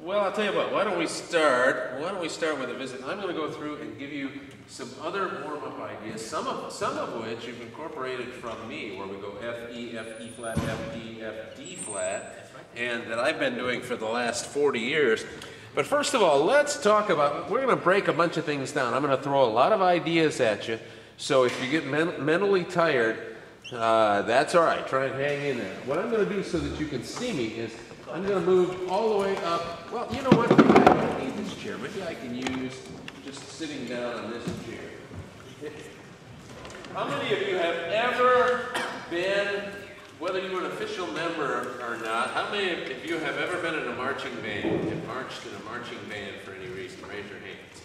Well, I'll tell you what, why don't we start with a visit. I'm going to go through and give you some other warm-up ideas, some of which you've incorporated from me, where we go F, E, F, E flat, F, D, F, D flat, and that I've been doing for the last 40 years. But first of all, let's talk about, we're going to break a bunch of things down. I'm going to throw a lot of ideas at you, so if you get mentally tired, that's all right. Try and hang in there. What I'm going to do so that you can see me is I'm going to move all the way up. Well, you know what? Maybe I don't need this chair. Maybe I can use just sitting down on this chair. How many of you have ever been, whether you were an official member or not, how many of you have ever been in a marching band, have marched in a marching band for any reason? Raise your hands.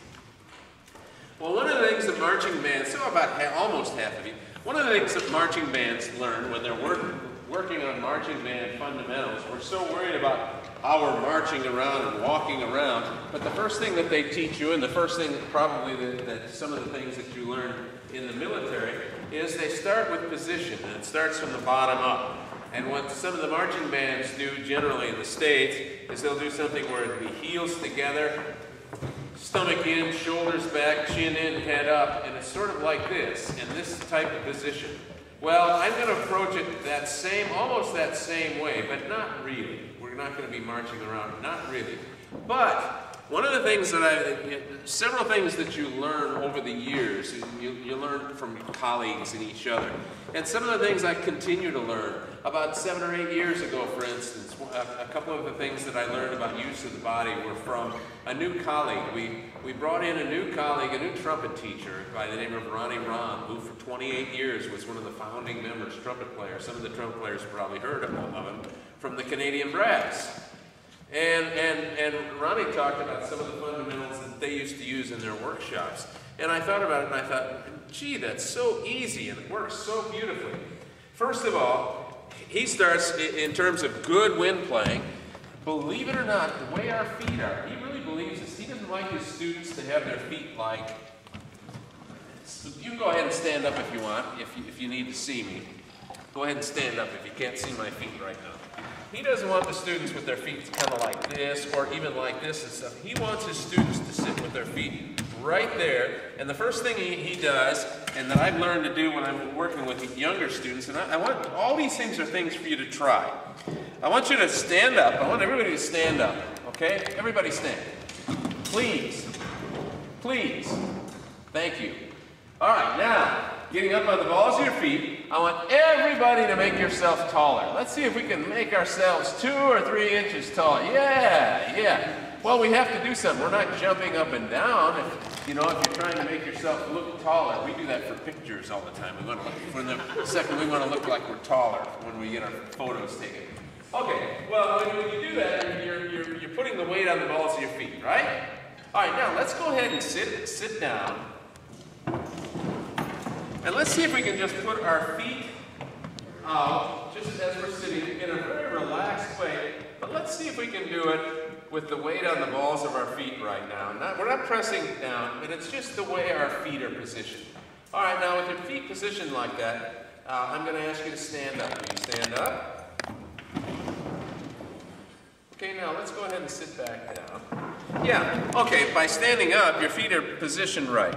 Well, one of the things that marching bands, so about almost half of you, one of the things that marching bands learn when they're working on marching band fundamentals, we're so worried about how we're marching around and walking around, but the first thing that they teach you, and the first thing probably that some of the things that you learn in the military, is they start with position, and it starts from the bottom up. And what some of the marching bands do generally in the States is they'll do something where it'll be heels together, stomach in, shoulders back, chin in, head up, and it's sort of like this, in this type of position. Well, I'm going to approach it almost that same way, but not really. We're not going to be marching around, not really. But one of the things that several things that you learn over the years, you learn from colleagues and each other. And some of the things I continue to learn. About 7 or 8 years ago, for instance, a couple of the things that I learned about use of the body were from a new colleague. We brought in a new colleague, a new trumpet teacher by the name of Ronnie Ron, who for 28 years was one of the founding members, trumpet players. Some of the trumpet players probably heard of him, from the Canadian Brass. And Ronnie talked about some of the fundamentals that they used to use in their workshops. And I thought about it and I thought, gee, that's so easy and it works so beautifully. First of all, he starts in terms of good wind playing. Believe it or not, the way our feet are, he really believes this. He doesn't like his students to have their feet like, you can go ahead and stand up if you want, if you need to see me. Go ahead and stand up if you can't see my feet right now. He doesn't want the students with their feet kind of like this or even like this and stuff. He wants his students to sit with their feet right there. And the first thing he does, and that I've learned to do when I'm working with younger students, and I want, all these things are things for you to try. I want you to stand up. I want everybody to stand up, okay? Everybody stand. Please. Please. Thank you. All right, now, getting up on the balls of your feet, I want everybody to make yourself taller. Let's see if we can make ourselves 2 or 3 inches taller. Yeah. Well, we have to do something. We're not jumping up and down. If you're trying to make yourself look taller, we do that for pictures all the time. We want to look, for the second, we want to look like we're taller when we get our photos taken. Okay, well, when you do that, you're putting the weight on the balls of your feet, right? All right, now let's go ahead and sit down. And let's see if we can just put our feet out, just as we're sitting, in a very relaxed way. But let's see if we can do it with the weight on the balls of our feet right now. We're not pressing down, but it's just the way our feet are positioned. All right, now with your feet positioned like that, I'm going to ask you to stand up. Will you stand up? Okay, now let's go ahead and sit back down. Yeah, okay, by standing up, your feet are positioned right.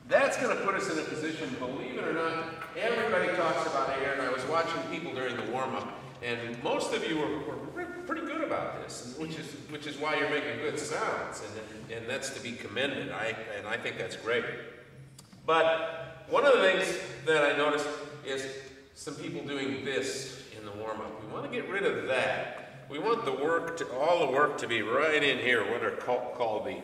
That's going to put us in a position, believe it or not, everybody talks about air, and I was watching people during the warm-up, and most of you were pretty good about this, which is why you're making good sounds, and that's to be commended, and I think that's great. But one of the things that I noticed is some people doing this in the warm-up. We want to get rid of that. We want all the work to be right in here, what are called the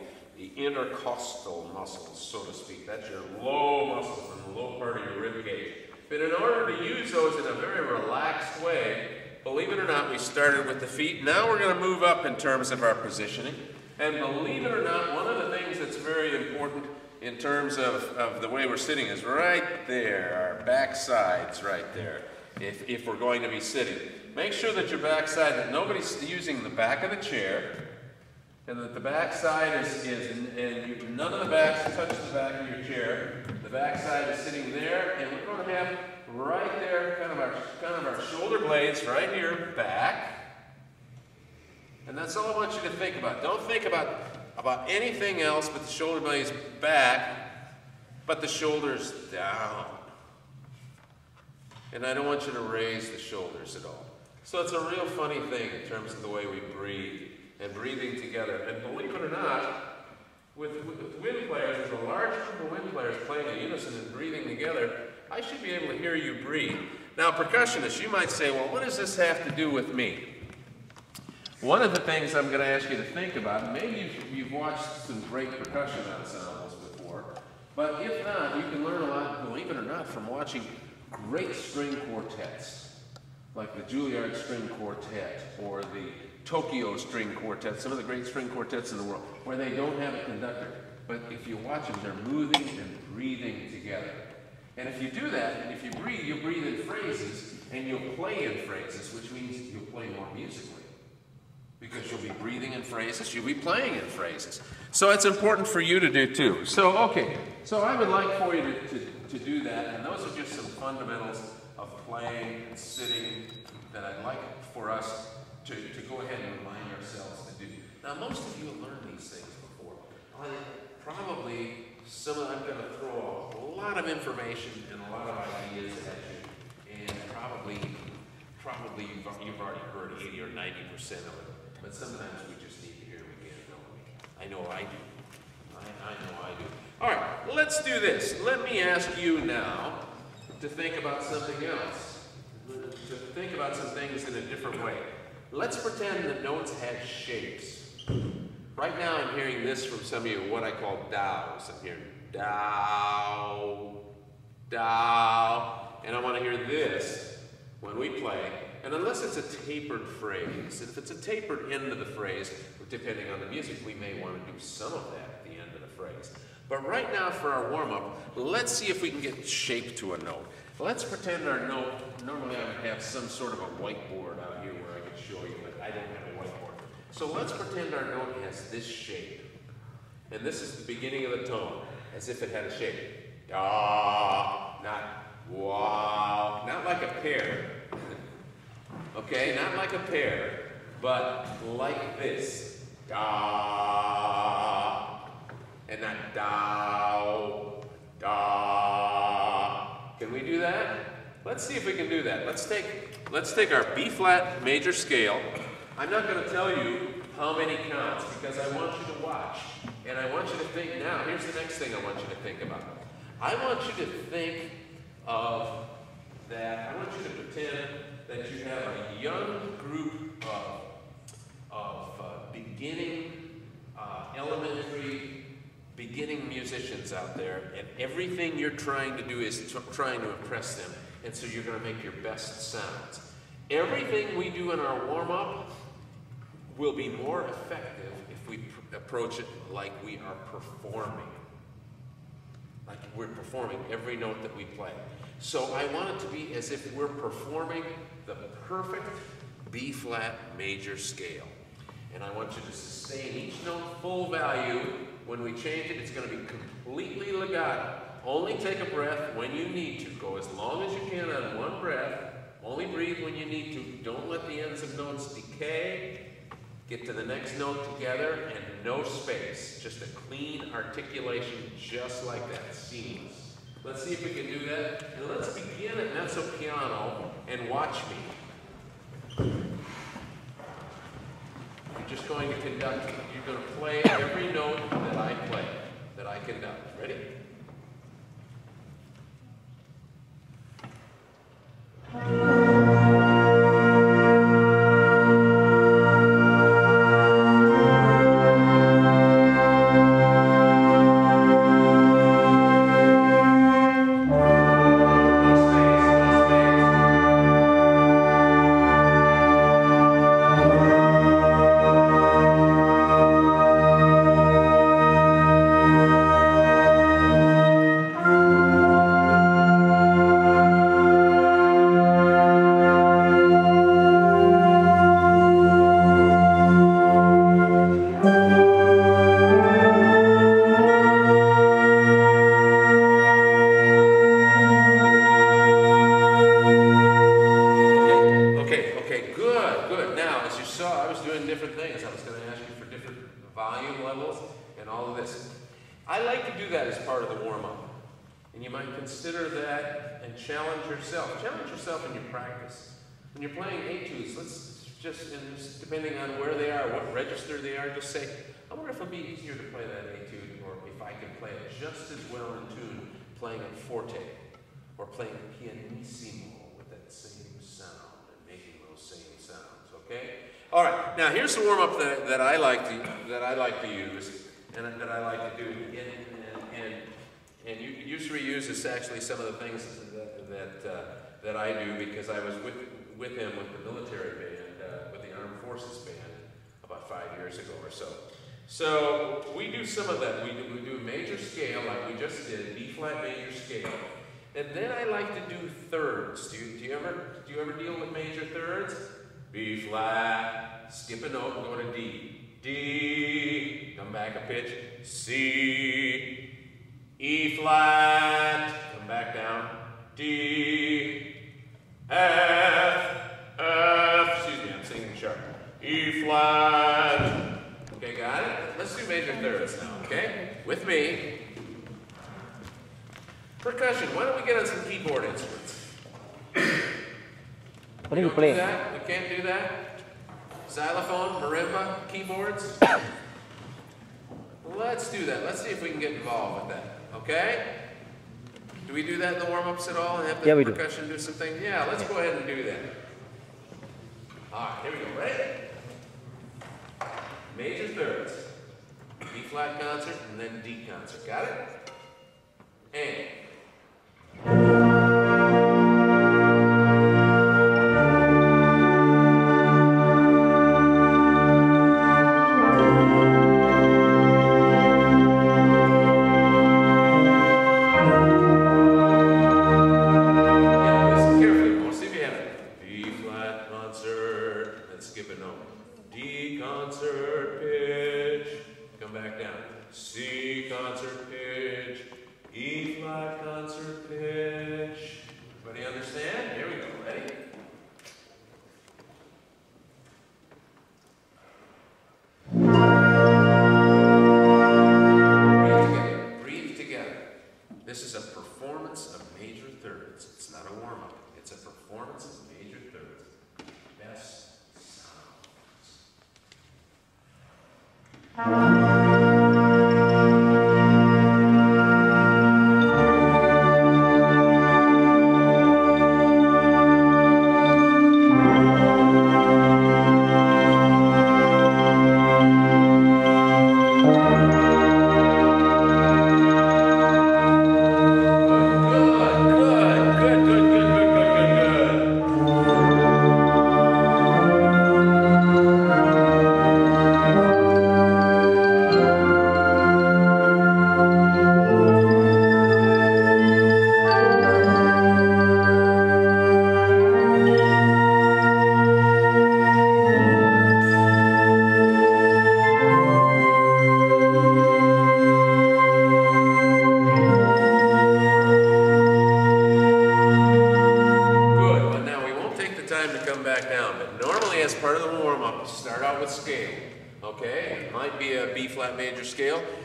intercostal muscles, so to speak. That's your low muscles in the low part of your rib cage. But in order to use those in a very relaxed way, believe it or not, we started with the feet. Now we're going to move up in terms of our positioning. And believe it or not, one of the things that's very important in terms of the way we're sitting is right there, our back side's right there, if we're going to be sitting. Make sure that your back side, that nobody's using the back of the chair, and that the back side and none of the backs touch the back of your chair. The back side is sitting there, and we're going to have right there kind of our shoulder blades right here, back, And that's all I want you to think about. Don't think about anything else but the shoulder blades back, but the shoulders down. And I don't want you to raise the shoulders at all. So it's a real funny thing in terms of the way we breathe and breathing together. And believe it or not, with wind players, there's a large group of wind players playing in unison and breathing together. I should be able to hear you breathe. Now, percussionists, you might say, well, what does this have to do with me? One of the things I'm going to ask you to think about, and maybe you've watched some great percussion ensembles before, but if not, you can learn a lot, believe it or not, from watching great string quartets, like the Juilliard String Quartet or the Tokyo String Quartet, some of the great string quartets in the world, where they don't have a conductor. But if you watch them, they're moving and breathing together. And if you do that, and if you breathe, you'll breathe in phrases, and you'll play in phrases, which means you'll play more musically. Because you'll be breathing in phrases, you'll be playing in phrases. So it's important for you to do too. So, okay, so I would like for you to do that, and those are just some fundamentals of playing and sitting that I'd like for us to go ahead and remind ourselves to do. Now, most of you have learned these things before. Probably I'm going to throw a lot of information and a lot of ideas at you, and probably you've already heard 80 or 90% of it. But sometimes we just need to hear it again, don't we? I know I do. I know I do. All right, let's do this. Let me ask you now to think about something else, to think about some things in a different way. Let's pretend that notes had shapes. Right now I'm hearing this from some of you, what I call dows. I'm hearing dow, dow, and I want to hear this when we play. And unless it's a tapered phrase, if it's a tapered end of the phrase, depending on the music, we may want to do some of that at the end of the phrase. But right now for our warm-up, let's see if we can get shape to a note. Let's pretend our note, normally I would have some sort of a whiteboard out here where I could show you, but I don't have a whiteboard. So let's pretend our note has this shape. And this is the beginning of the tone, as if it had a shape. Ah, not wow, not like a pear. Okay, not like a pear, but like this. Da, and not dow, da. Can we do that? Let's see if we can do that. Let's take our B flat major scale. I'm not going to tell you how many counts because I want you to watch. And I want you to think now. Here's the next thing I want you to think about. I want you to think of that. I want you to pretend that you have a young group of beginning, elementary, beginning musicians out there, and everything you're trying to do is trying to impress them, and so you're going to make your best sounds. Everything we do in our warm-up will be more effective if we approach it like we are performing. Like we're performing every note that we play. So I want it to be as if we're performing the perfect B-flat major scale. And I want you to sustain each note full value. When we change it, it's going to be completely legato. Only take a breath when you need to. Go as long as you can on one breath. Only breathe when you need to. Don't let the ends of notes decay. Get to the next note together and no space. Just a clean articulation just like that. Seamless. Let's see if we can do that. And let's begin at mezzo piano and watch me. You're just going to conduct. You're going to play every note that I play, that I conduct. Ready? different things. I was going to ask you for different volume levels and all of this. I like to do that as part of the warm-up. And you might consider that and challenge yourself. Challenge yourself in your practice. When you're playing etudes, let's just, and depending on where they are, what register they are, just say, I wonder if it'll be easier to play that etude, or if I can play it just as well in tune playing it forte, or playing pianissimo with that same sound and making those same sounds, okay? All right, now here's the warm-up that I like to use, and that I like to do. And use reuse is actually some of the things that I do, because I was with him with the military band, with the Armed Forces band, about 5 years ago or so. So we do some of that. We do a major scale like we just did, B flat major scale, and then I like to do thirds. Do you ever deal with major thirds? B flat, skip a note, and go to D. D, come back a pitch. C, E flat, come back down. D, F, excuse me, I'm singing sharp. E flat. Okay, got it? Let's do major thirds now, okay? With me. Percussion, why don't we get on some keyboard instruments? What do you play? We can't do that? Xylophone, marimba, keyboards? Let's do that. Let's see if we can get involved with that, okay? Do we do that in the warm-ups at all and have the percussion do some things? Yeah, let's go ahead and do that. All right, here we go. Ready? Major thirds. B flat concert and then D concert. Got it? And.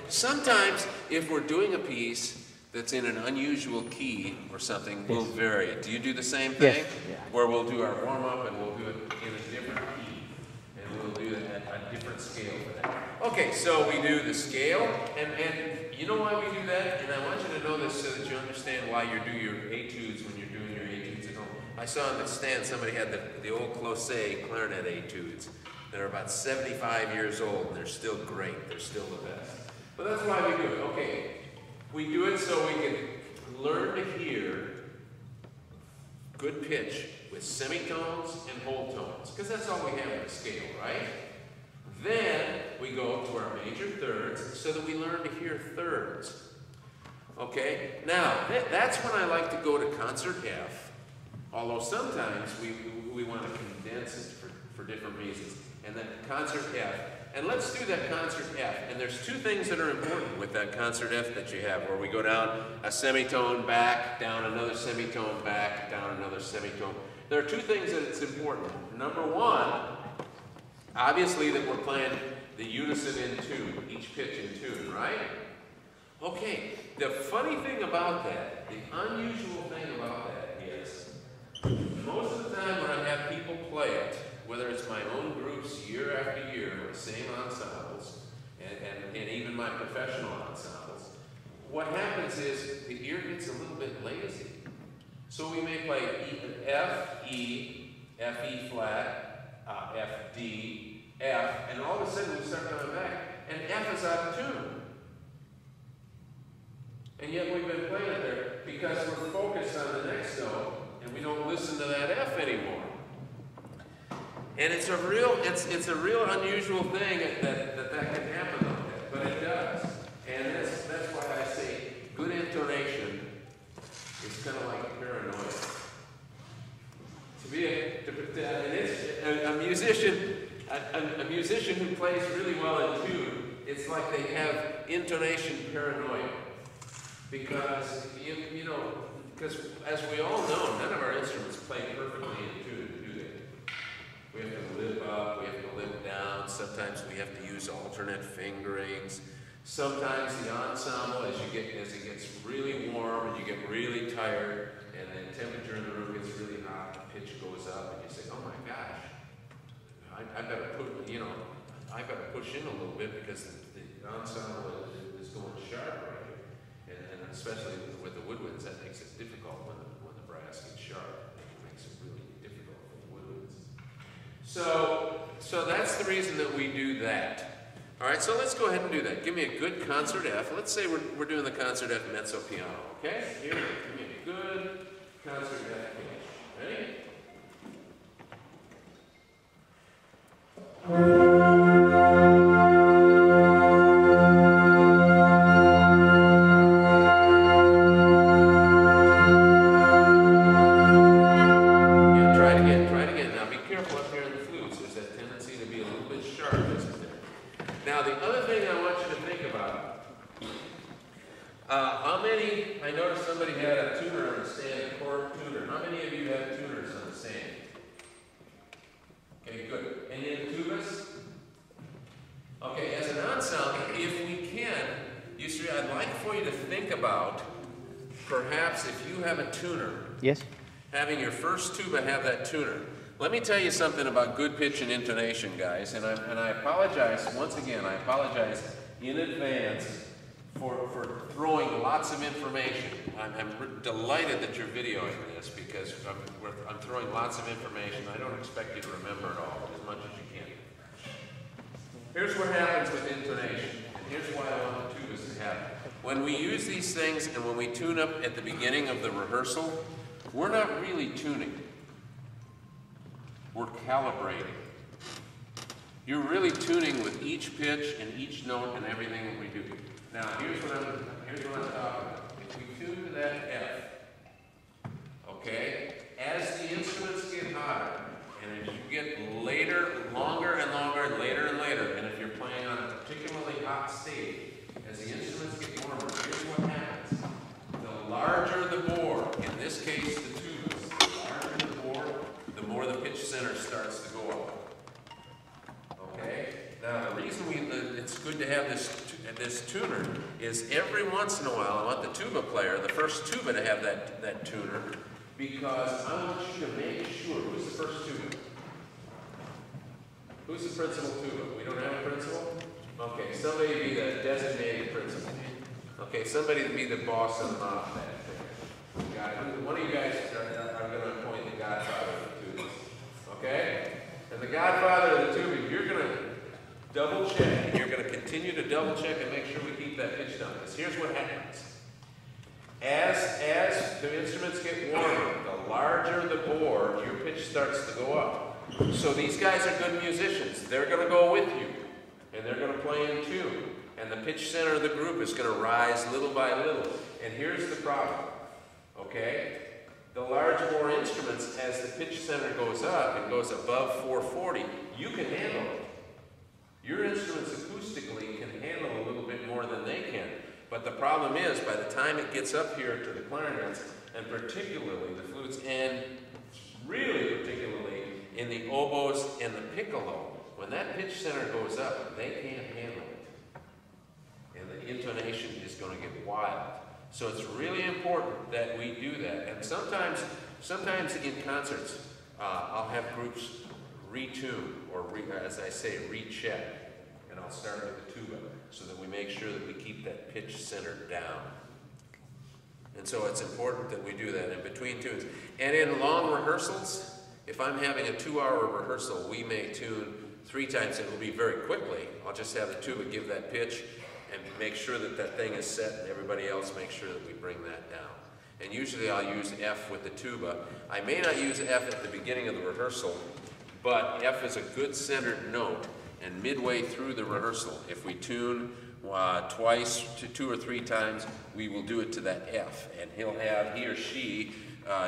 Sometimes, if we're doing a piece that's in an unusual key or something, we'll vary it. Do you do the same thing? Yes. Yeah. Where we'll do our warm-up and we'll do it in a different key. And we'll do it at a different scale for that. Okay, so we do the scale. And you know why we do that? And I want you to know this so that you understand why you do your etudes when you're doing your etudes at home. I saw on the stand somebody had the old Closet clarinet etudes. They're about 75 years old and they're still great. They're still the best. But that's why we do it. Okay, we do it so we can learn to hear good pitch with semitones and whole tones, because that's all we have in the scale, right? Then we go to our major thirds so that we learn to hear thirds. Okay, now that's when I like to go to concert F, although sometimes we want to condense it for different reasons. And then concert F. And let's do that concert F. And there's two things that are important with that concert F that you have, where we go down a semitone back, down another semitone back, down another semitone. There are two things that it's important. Number one, Obviously that we're playing the unison in tune, each pitch in tune, right? Okay, the funny thing about that, the unusual thing about that is, most of the time when I have people play it, whether it's my own groups year after year, the same ensembles, and even my professional ensembles, what happens is the ear gets a little bit lazy. So we may play F, E, F, E flat, F, D, F, and all of a sudden we start coming back, and F is out of tune. And yet we've been playing it there because we're focused on the next note, and we don't listen to that F anymore. And it's a real unusual thing that can happen like that, but it does. And that's why I say good intonation is kind of like paranoia. To be a musician who plays really well in tune, it's like they have intonation paranoia. Because, you know, because as we all know, none of our instruments play perfectly in tune, do they? We have to lip up, we have to lip down, sometimes we have to use alternate fingerings. Sometimes the ensemble, as it gets really warm and you get really tired, and the temperature in the room gets really hot, the pitch goes up, and you say, oh my gosh, I better push in a little bit because the ensemble is going sharp right here. And especially with the woodwinds, that makes it difficult when the brass gets sharp. It makes it really difficult for the woodwinds. So that's the reason that we do that. All right, so let's go ahead and do that. Give me a good concert F. Let's say we're doing the concert F mezzo piano, okay? Here, give me a good concert F pitch. Ready? I noticed somebody had a tuner on the stand, a chord tuner. How many of you have tuners on the stand? Okay, good. Any of the tubas? Okay, as an ensemble, if we can, you see, I'd like for you to think about, perhaps if you have a tuner, yes, having your first tuba have that tuner. Let me tell you something about good pitch and intonation, guys, and I apologize, once again, I apologize in advance for throwing lots of information. I'm delighted that you're videoing this because I'm throwing lots of information. I don't expect you to remember it all as much as you can. Here's what happens with intonation, and here's why I want the tubas to happen. When we use these things and when we tune up at the beginning of the rehearsal, we're not really tuning. We're calibrating. You're really tuning with each pitch and each note and everything that we do. Now, here's what I'm talking about. If we tune to that F, okay, as the instruments get hotter, and as you get later, longer and longer, later and later, and if you're playing on a particularly hot stage, as the instruments get warmer, here's what happens. The larger the bore, in this case the tubas, the larger the bore, the more the pitch center starts to go up. Okay? Now, the reason it's good to have this tuner is every once in a while I want the tuba player, the first tuba, to have that tuner, because I want you to make sure. Who's the first tuba? Who's the principal tuba? We don't have a principal? Okay, somebody be the designated principal. Okay, somebody to be the boss of the mouth. One of you guys are going to appoint the godfather of the tubas. Okay? And the godfather of the tuba, you're going to double check, and you're going to continue to double check and make sure we keep that pitch down. Because here's what happens. As the instruments get warmer, the larger the bore, your pitch starts to go up. So these guys are good musicians. They're going to go with you, and they're going to play in tune. And the pitch center of the group is going to rise little by little. And here's the problem, okay? The large bore instruments, as the pitch center goes up and goes above 440, you can handle it. Your instruments acoustically can handle a little bit more than they can. But the problem is, by the time it gets up here to the clarinets, and particularly the flutes, and really particularly in the oboes and the piccolo, when that pitch center goes up, they can't handle it. And the intonation is going to get wild. So it's really important that we do that. And sometimes in concerts, I'll have groups retune, or as I say, recheck. And I'll start with the tuba so that we make sure that we keep that pitch center down. And so it's important that we do that in between tunes. And in long rehearsals, if I'm having a 2-hour rehearsal, we may tune 3 times. It will be very quickly. I'll just have the tuba give that pitch and make sure that that thing is set, and everybody else make sure that we bring that down. And usually I'll use F with the tuba. I may not use F at the beginning of the rehearsal, but F is a good centered note. And midway through the rehearsal, if we tune twice to 2 or 3 times, we will do it to that F. And he or she,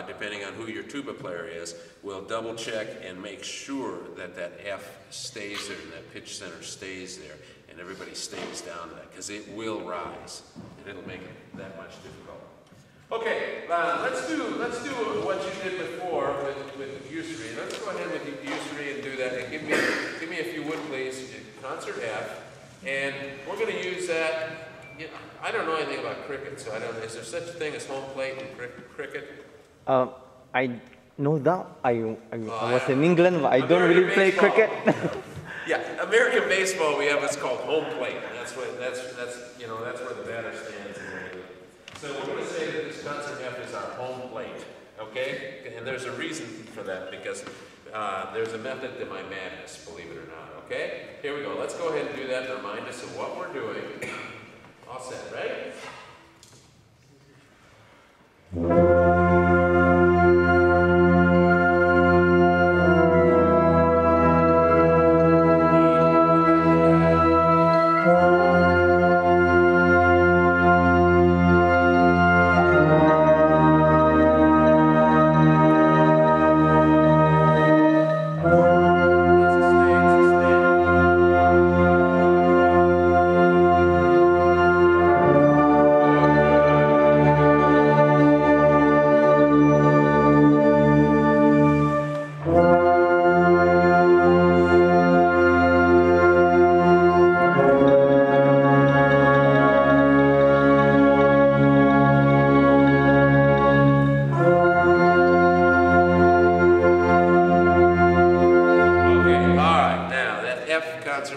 depending on who your tuba player is, will double check and make sure that that F stays there and that pitch center stays there. And everybody stays down to that, because it will rise, and it'll make it that much difficult. Okay, let's do what you did before with usury. Let's go ahead with usury and do that. And give me, if you would please, concert F. And we're going to use that. You know, I don't know anything about cricket, so I don't. Is there such a thing as home plate in cricket? I know that. I was in England, but I don't really play cricket. Yeah, American baseball, we have what's called home plate. That's where the batter stands. So we're going to say that this concert F is our home plate, okay? And there's a reason for that, because there's a method to my madness, believe it or not, okay? Here we go. Let's go ahead and do that and remind us of what we're doing. All set, ready?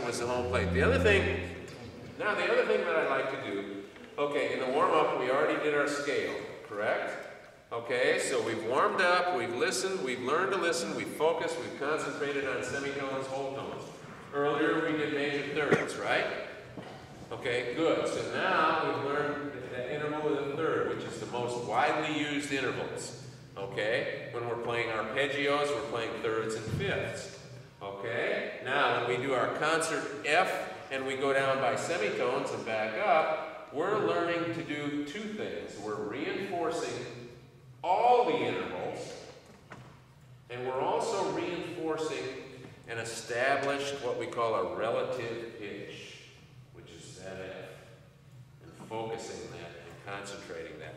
Was the home plate. The other thing that I like to do, okay, in the warm-up we already did our scale, correct? Okay, so we've warmed up, we've listened, we've learned to listen, we've focused, we've concentrated on semitones, whole tones. Earlier we did major thirds, right? Okay, good. So now we've learned that interval of the third, which is the most widely used intervals. Okay, when we're playing arpeggios, we're playing thirds and fifths. Okay, now when we do our concert F and we go down by semitones and back up, we're learning to do 2 things. We're reinforcing all the intervals, and we're also reinforcing an established, what we call a relative pitch, which is that F, and focusing that and concentrating that.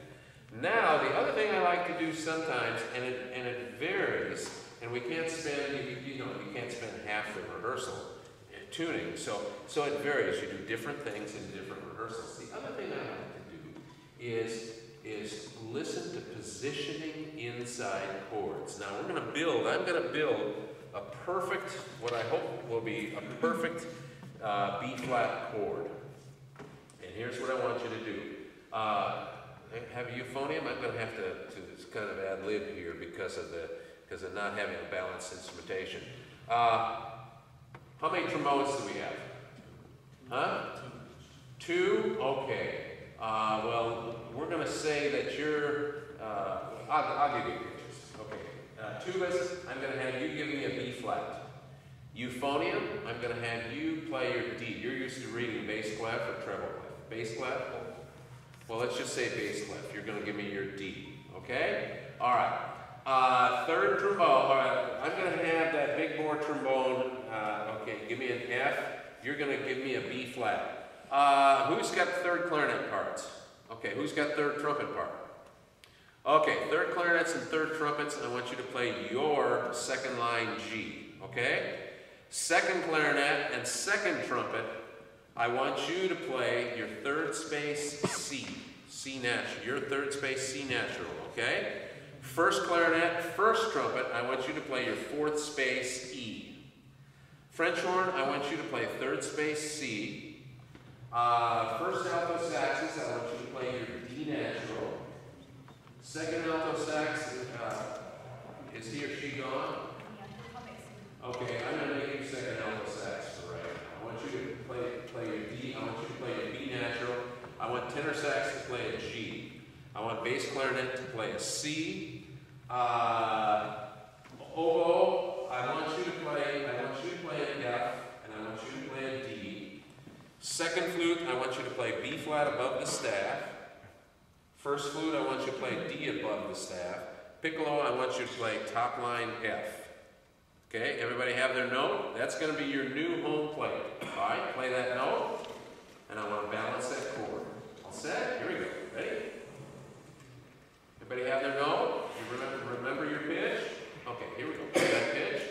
Now, the other thing I like to do sometimes, and it varies, and we can't spend, you can't spend half the rehearsal tuning, so it varies. You do different things in different rehearsals. The other thing I like to do is listen to positioning inside chords. Now I'm going to build a perfect, what I hope will be a perfect B-flat chord. And here's what I want you to do. Have a euphonium? I'm going to have to kind of ad lib here because of not having a balanced instrumentation. How many trombones do we have? Huh? 2? Okay. Well, we're going to say that you're, I'll give you pictures. Okay. Tubas, I'm going to have you give me a B flat. Euphonium, I'm going to have you play your D. You're used to reading bass clef or treble clef. Bass clef? Well, let's just say bass clef. You're going to give me your D. Okay? All right. Third trombone. All right. I'm going to have that big bore trombone. Okay, give me an F. You're going to give me a B flat. Who's got third clarinet parts? Okay, who's got third trumpet part? Okay, third clarinets and third trumpets. I want you to play your second line G. Okay? second clarinet and second trumpet, I want you to play your third space C, C natural, your third space C natural, okay? First clarinet, first trumpet, I want you to play your fourth space E. French horn, I want you to play third space C. First alto saxes, I want you to play your D natural. Second alto sax, is he or she gone? Okay, I'm going to make you second alto sax for right now. I want you to play your D, I want you to play your B natural. I want tenor sax to play a G. I want bass clarinet to play a C. Oboe, I want you to play an F, and I want you to play a D. Second flute, I want you to play B flat above the staff. First flute, I want you to play D above the staff. Piccolo, I want you to play top line F. Okay, everybody have their note? That's going to be your new home plate. All right, play that note, and I want to balance that chord. All set? Here we go. Ready? Everybody have their note? You remember your pitch? Okay, here we go. Play that pitch.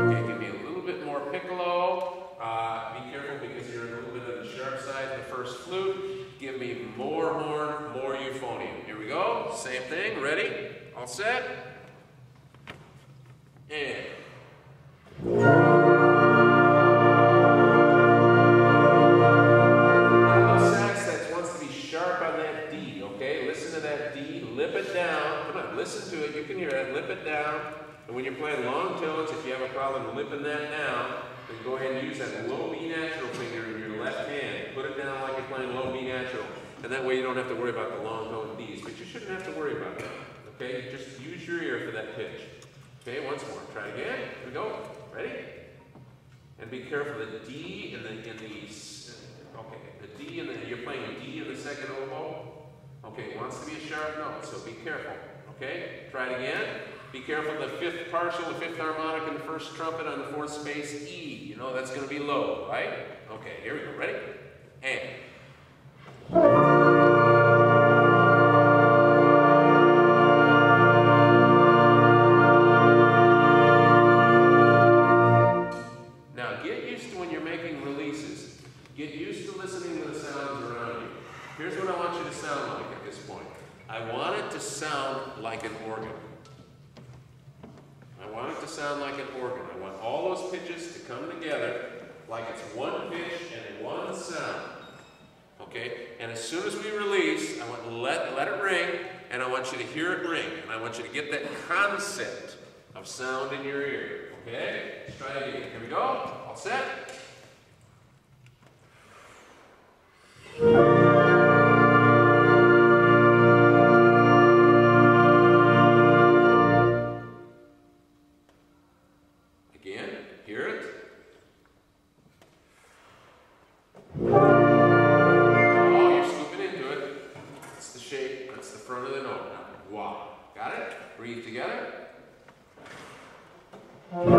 Okay, give me a little bit more piccolo. Be careful because you're a little bit on the sharp side in the first flute. Give me more horn, more euphonium. Here we go. Same thing. Ready? All set? And. Listen to it, you can hear it, lip it down, and when you're playing long tones, if you have a problem lipping that down, then go ahead and use that low B natural finger in your left hand. Put it down like you're playing low B natural, and that way you don't have to worry about the long tone Ds, but you shouldn't have to worry about that, okay? Just use your ear for that pitch. Okay, once more, try it again, here we go, ready? And be careful, the D and the D and the, you're playing a D in the second oboe. Okay, it wants to be a sharp note, so be careful. Okay, try it again. Be careful, the fifth partial, the fifth harmonic, and the first trumpet on the fourth space E. You know that's going to be low, right? Okay, here we go. Ready? And. Now, get used to when you're making releases. Get used to listening to the sounds around you. Here's what I want you to sound like at this point. I want it to sound like an organ. I want it to sound like an organ. I want all those pitches to come together like it's one pitch and one sound. Okay? And as soon as we release, I want to let it ring, and I want you to hear it ring. And I want you to get that concept of sound in your ear. Okay? Let's try it again. Here we go. All set? Breathe together. Watch.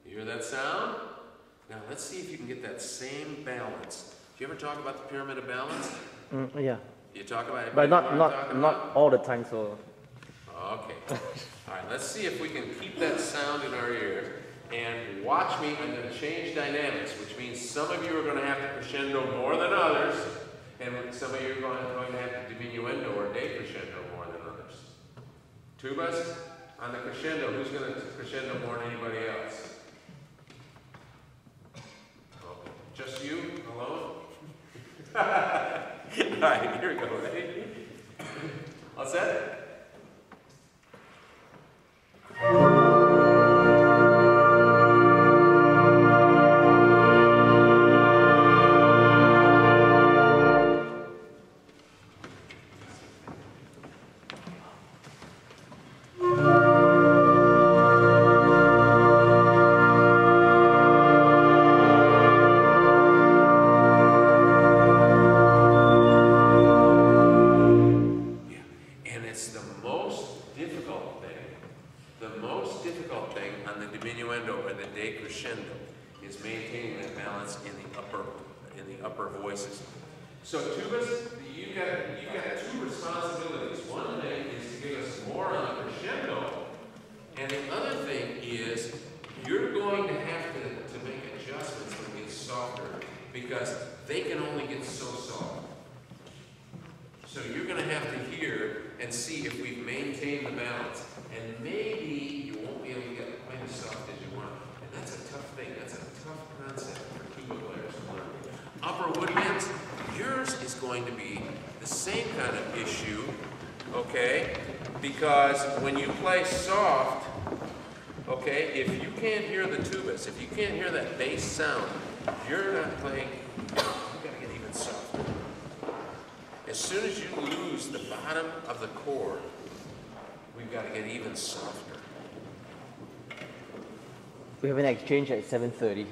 You hear that sound? Now let's see if you can get that same balance. Do you ever talk about the pyramid of balance? Yeah. You talk about it, but not all the time. So. Okay. All right. Let's see if we can keep that sound in our ears. And watch me, I'm going to change dynamics, which means some of you are going to have to crescendo more than others, and some of you are going to have to diminuendo or decrescendo more than others. Tubas, on the crescendo, who's going to crescendo more than anybody else? Okay. Just you alone? All right, here we go. Ready? All set? It's the diminuendo or the decrescendo is maintaining that balance in the upper voices. So tubas, you've got two responsibilities. One thing is to give us more on the crescendo, and the other thing is you're going to have to make adjustments when it gets softer because they can only get so soft. So you're going to have to hear and see if we've maintained the balance. And maybe you won't be able to get quite as soft as you want. And that's a tough thing. That's a tough concept for tuba players to learn. Upper woodwinds, yours is going to be the same kind of issue, okay? Because when you play soft, okay, if you can't hear the tubas, if you can't hear that bass sound, you're not playing, you've got to get even softer. As soon as you lose the bottom of the chord, we've got to get even softer. We have an exchange at 7:30.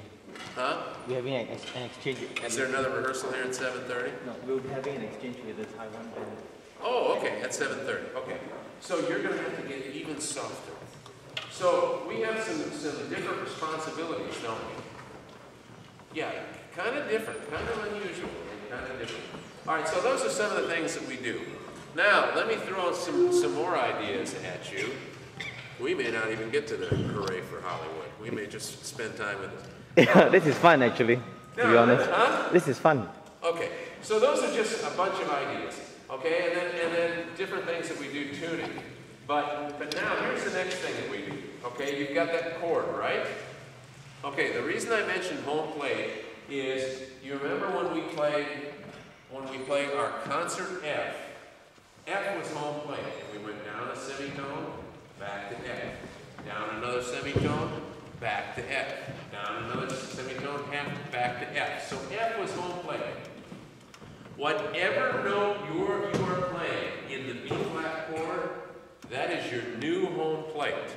Huh? We're having an exchange. Is there another rehearsal here at 7:30? No, we'll be having an exchange with the Taiwan band. Oh, okay, at 7:30. Okay. So you're going to have to get even softer. So we have some different responsibilities, don't we? Yeah, kind of different, kind of unusual, and kind of different. All right, so those are some of the things that we do. Now, let me throw out some more ideas at you. We may not even get to the Hooray for Hollywood. We may just spend time with it. Yeah, this is fun actually, to be honest. Huh? This is fun. Okay, so those are just a bunch of ideas, okay? And then different things that we do tuning. But now, here's the next thing that we do, okay? You've got that chord, right? Okay, the reason I mentioned home plate is, you remember when we played our concert F? F was home plate. We went down a semitone, back to F. Down another semitone, back to F. Down another semitone, back to F. So F was home plate. Whatever note you are playing in the B flat chord, that is your new home plate.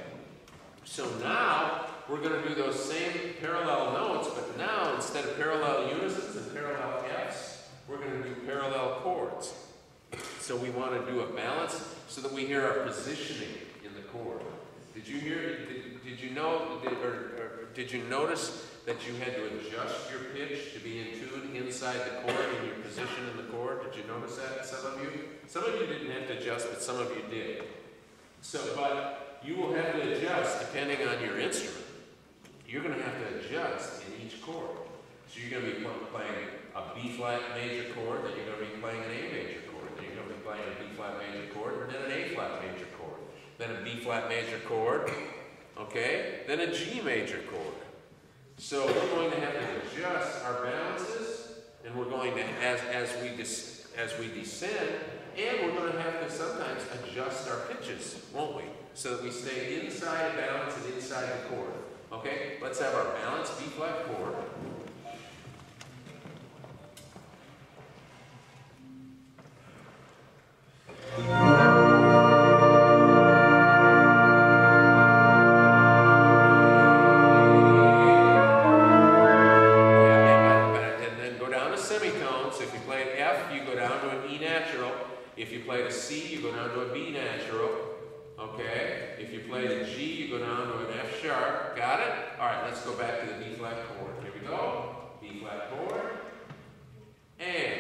So now we're going to do those same parallel notes, but now instead of parallel unisons and parallel Fs, we're going to do parallel chords. So we want to do a balance so that we hear our positioning in the chord. Did you hear? Did you know? Or did you notice that you had to adjust your pitch to be in tune inside the chord in your position in the chord? Did you notice that? Some of you didn't have to adjust, but some of you did. So, but you will have to adjust depending on your instrument. You're going to have to adjust in each chord. So you're going to be playing a B flat major chord, then you're going to be playing an A major chord, then you're going to be playing a B flat major chord, and then an A flat major chord, then a B flat major chord, okay, then a G major chord. So we're going to have to adjust our balances, and we're going to, as we descend, and we're going to have to sometimes adjust our pitches, won't we? So that we stay inside balance and inside the chord. Okay, let's have our balanced B flat chord. And then go down to semitone. So if you play an F, you go down to an E natural. If you play a C, you go down to a B natural. Okay? If you play the G, you go down to an F sharp. Got it? All right, let's go back to the B flat chord. Here we go. B flat chord. And.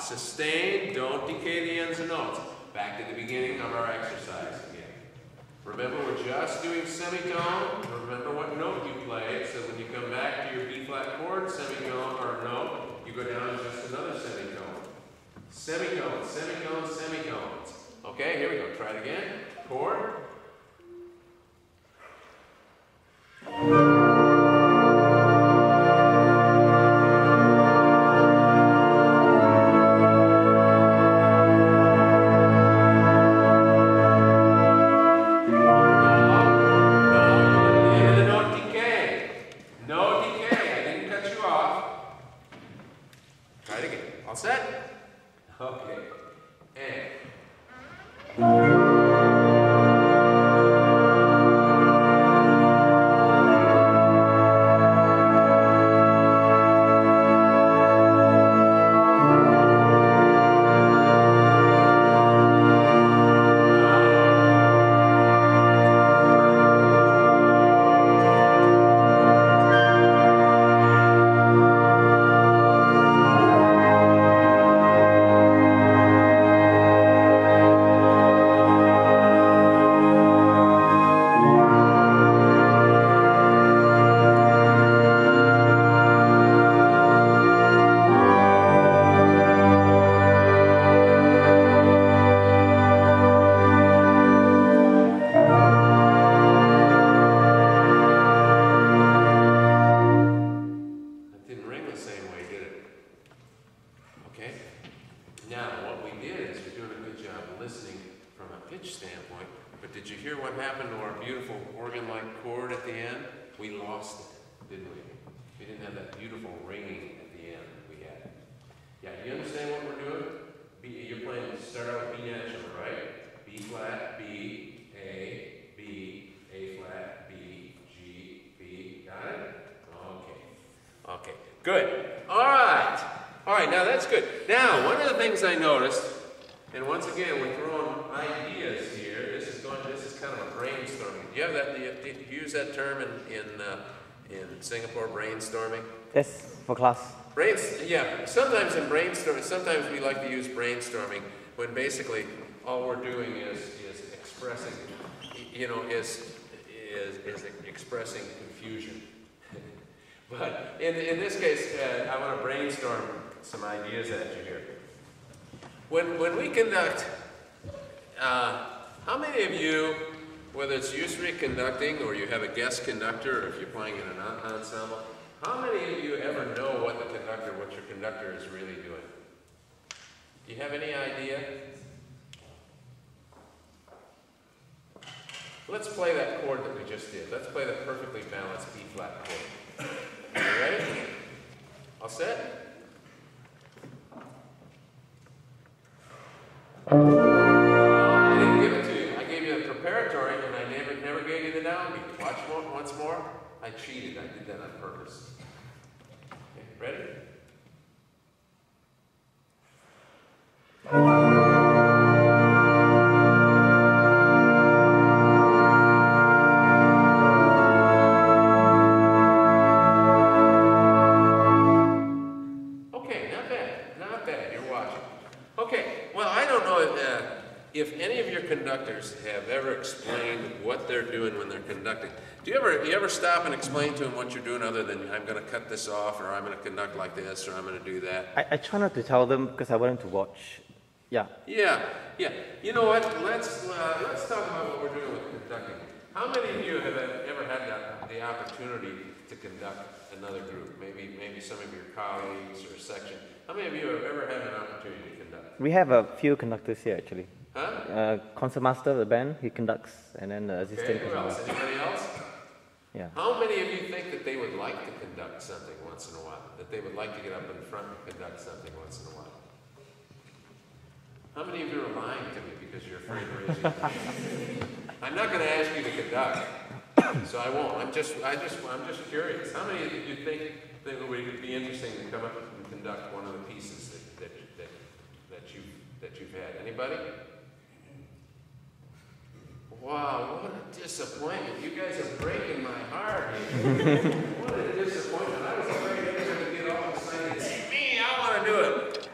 Sustain, don't decay the ends of notes. Back to the beginning of our exercise again. Remember, we're just doing semitone. Remember what note you played, so when you come back to your B flat chord, semitone or note, you go down just another semitone. Semitone, semitone, semitones. Okay, here we go. Try it again. Chord. listening from a pitch standpoint, but did you hear what happened to our beautiful organ-like chord at the end? We lost it, didn't we? We didn't have that beautiful ringing at the end we had. Yeah, you understand what we're doing? You're playing, start out with B natural, right? B flat, B, A, B, A flat, B, G, B. Got it? Okay. Okay, good. All right. All right, now that's good. Now, one of the things I noticed, and once again, we're throwing ideas here. This is kind of a brainstorming. Do you have that? Do you use that term in Singapore, brainstorming? Yes, for class. Yeah, sometimes in brainstorming, sometimes we like to use brainstorming when basically all we're doing is expressing, is expressing confusion. But in this case, I want to brainstorm some ideas at you here. When we conduct, how many of you, whether it's usury conducting or you have a guest conductor, or if you're playing in an ensemble, how many of you ever know what your conductor is really doing? Do you have any idea? Let's play that chord that we just did. Let's play that perfectly balanced B flat chord. You ready? All set? I didn't give it to you. I gave you a preparatory and I never gave you the downbeat. Watch once more. I cheated. I did that on purpose. Okay, ready? Okay, not bad. Not bad. You're watching. Okay, well, I don't know if any of your conductors have ever explained what they're doing when they're conducting. Do you ever stop and explain to them what you're doing other than I'm going to cut this off, or I'm going to conduct like this, or I'm going to do that? I try not to tell them because I want them to watch. Yeah. Yeah. You know what? Let's talk about what we're doing with conducting. How many of you have ever had the opportunity to conduct another group? Maybe some of your colleagues or a section. How many of you have ever had an opportunity to conduct? We have a few conductors here actually. Huh? Concertmaster of the band, he conducts, and then the assistant Okay, who else? Anybody else? Yeah. How many of you think that they would like to conduct something once in a while? That they would like to get up in front and conduct something once in a while? How many of you are lying to me because you're afraid to raise your hand? I'm not going to ask you to conduct, so I won't. I'm just curious. How many of you think that it would be interesting to come up and conduct one of the pieces that you've had? Anybody? Wow, what a disappointment. You guys are breaking my heart. What a disappointment. I was afraid you guys were going to get all excited and say, me, I want to do it.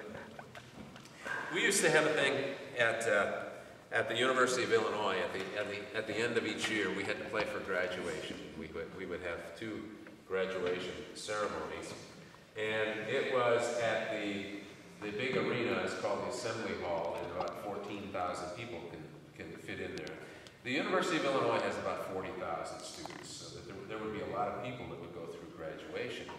We used to have a thing at the University of Illinois, at the end of each year, we had to play for graduation. We would have 2 graduation ceremonies. And it was at the big arena, it's called the Assembly Hall, and about 14,000 people can fit in there. The University of Illinois has about 40,000 students, so that there would be a lot of people that would go through graduation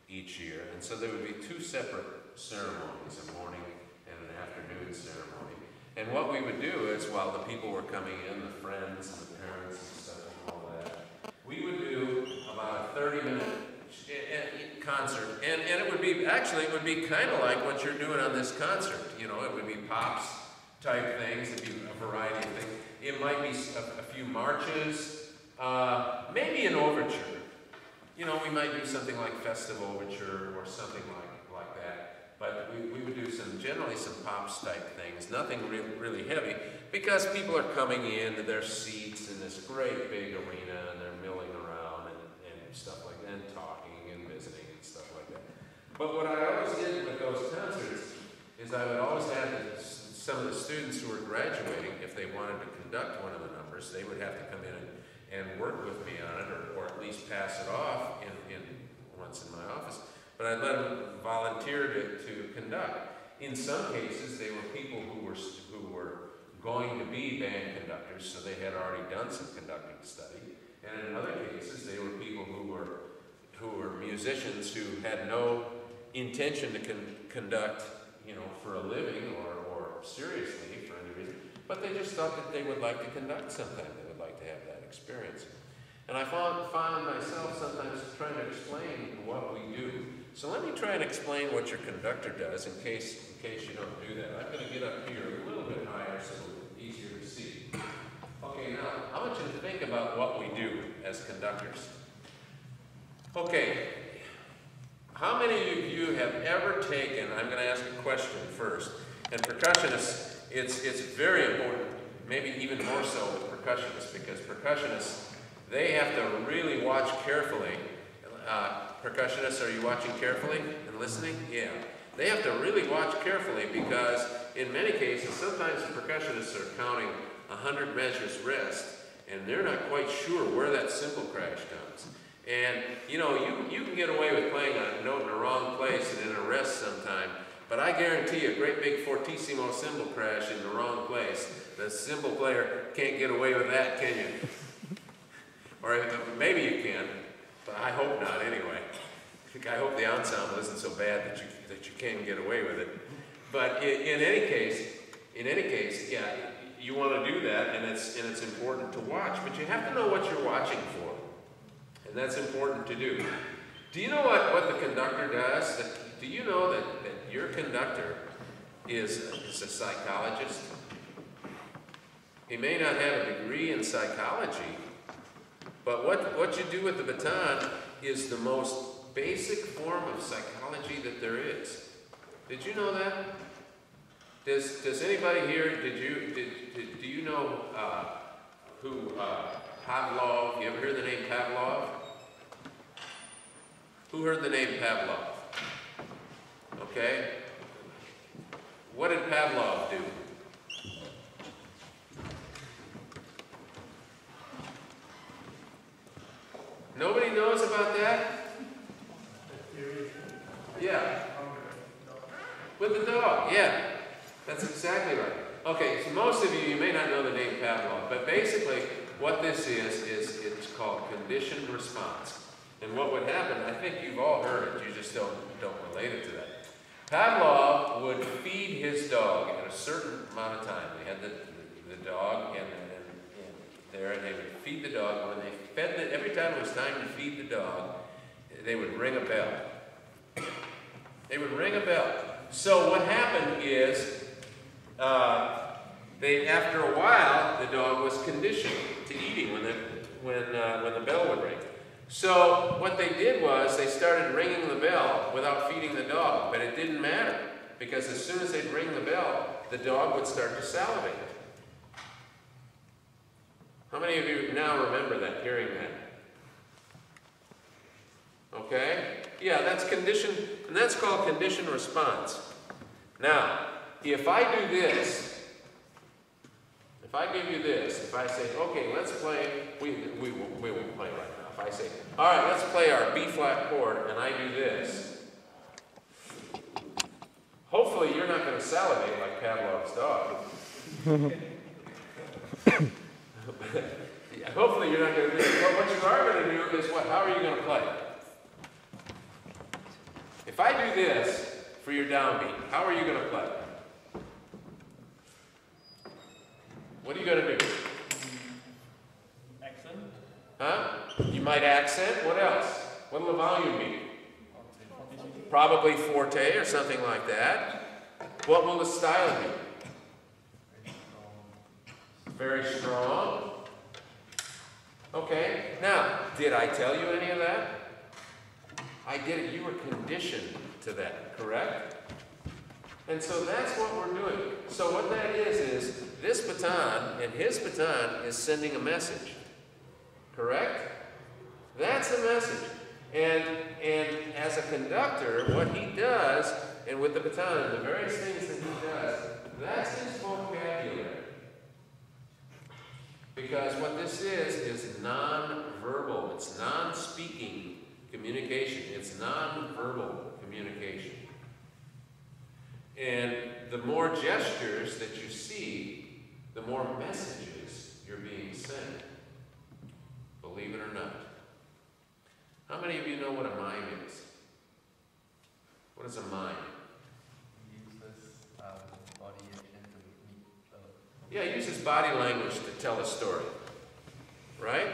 each year. And so there would be 2 separate ceremonies, a morning and an afternoon ceremony. And what we would do is, while the people were coming in, the friends and the parents and stuff and all that, we would do about a 30-minute concert. And it would be, actually, it would be kind of like what you're doing on this concert. You know, it would be pops type things, it'd be a variety of things. It might be a few marches, maybe an overture. You know, we might do something like Festive Overture or something like that. But we would do generally some pops type things, nothing really heavy, because people are coming in to their seats in this great big arena and they're milling around and stuff like that, and talking and visiting and stuff like that. But what I always did with those concerts is I would always have some of the students who were graduating, if they wanted to conduct one of the numbers, they would have to come in and work with me on it, or at least pass it off once in my office. But I let them volunteer to conduct. In some cases, they were people who were going to be band conductors, so they had already done some conducting study. And in other cases, they were people who were musicians who had no intention to conduct, you know, for a living or seriously for any reason, but they just thought that they would like to conduct sometime. They would like to have that experience. And I found myself sometimes trying to explain what we do. So let me try and explain what your conductor does in case you don't do that. I'm going to get up here a little bit higher so it's easier to see. Okay, now, I want you to think about what we do as conductors. Okay, how many of you have ever taken, I'm going to ask a question first, and percussionists, it's very important, maybe even more so with percussionists, because percussionists, they have to really watch carefully. Percussionists, are you watching carefully and listening? Yeah. They have to really watch carefully because in many cases, sometimes the percussionists are counting 100 measures rest, and they're not quite sure where that cymbal crash comes. And you know, you can get away with playing a note in the wrong place and in a rest sometime, but I guarantee you a great big fortissimo cymbal crash in the wrong place, the cymbal player can't get away with that, can you? Or maybe you can, but I hope not anyway. I hope the ensemble isn't so bad that you can't get away with it. But in any case, yeah, you want to do that, and it's important to watch, but you have to know what you're watching for. And that's important to do. Do you know what the conductor does? Do you know that your conductor is a psychologist? He may not have a degree in psychology, but what you do with the baton is the most basic form of psychology that there is. Did you know that? Does anybody here, do you know who Pavlov, you ever heard the name Pavlov? Who heard the name Pavlov? Okay. What did Pavlov do? Nobody knows about that? Yeah. With the dog, yeah. That's exactly right. Okay, so most of you may not know the name Pavlov, but basically what this is it's called conditioned response. And what would happen, I think you've all heard it, you just don't relate it to that. Pavlov would feed his dog at a certain amount of time. They had the dog and there, and they would feed the dog. When they fed it, every time it was time to feed the dog, they would ring a bell. They would ring a bell. So what happened is, after a while, the dog was conditioned to eating when the bell would ring. So what they did was they started ringing the bell without feeding the dog, but it didn't matter because as soon as they'd ring the bell, the dog would start to salivate. How many of you now remember that, hearing that? Okay? Yeah, that's conditioned, and that's called conditioned response. Now, if I do this, if I give you this, if I say, okay, let's play, we won't play right now. If I say, all right, let's play our B flat chord, and I do this. Hopefully you're not going to salivate like Pavlov's dog. Hopefully you're not going to do it. But what you are going to do is how are you going to play? If I do this for your downbeat, how are you going to play? What are you going to do? Accent. Huh? You might accent. What else? What will the volume be? Probably forte or something like that. What will the style be? Very strong. Okay. Now, did I tell you any of that? I did it. You were conditioned to that, correct? And so that's what we're doing. So what that is this baton and his baton is sending a message. Correct? That's the message. And as a conductor, what he does, and with the baton, the various things that he does, that's his vocabulary. Because what this is non-verbal. It's non-speaking communication. It's non-verbal communication. And the more gestures that you see, the more messages you're being sent. Believe it or not. How many of you know what a mime is? What is a mime? Uses body action to meet Yeah, it uses body language to tell a story, right?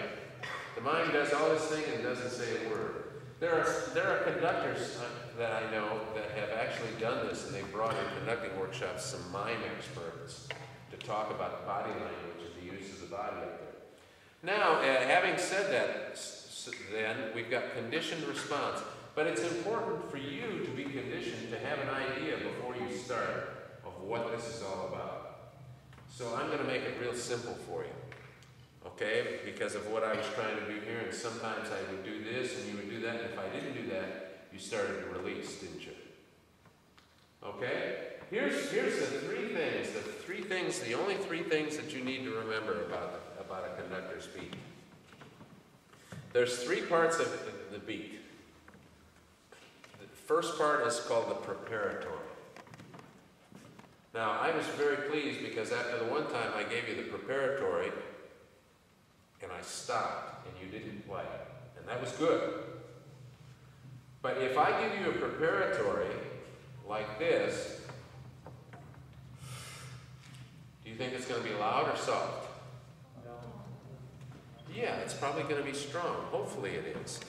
The mind does all this thing and doesn't say a word. There are conductors that I know that have actually done this, and they've brought in conducting workshops some mime experts to talk about body language and the use of the body up there. Now, having said that, then we've got conditioned response, but it's important for you to be conditioned to have an idea before you start of what this is all about. So I'm going to make it real simple for you. Okay, because of what I was trying to do here, and sometimes I would do this and you would do that, and if I didn't do that, you started to release, didn't you? Okay? Here's the only three things that you need to remember about a conductor's beat. There's three parts of the beat. The first part is called the preparatory. Now, I was very pleased because after the one time I gave you the preparatory, and I stopped, and you didn't play. And that was good. But if I give you a preparatory like this, do you think it's going to be loud or soft? No. Yeah, it's probably going to be strong. Hopefully it is.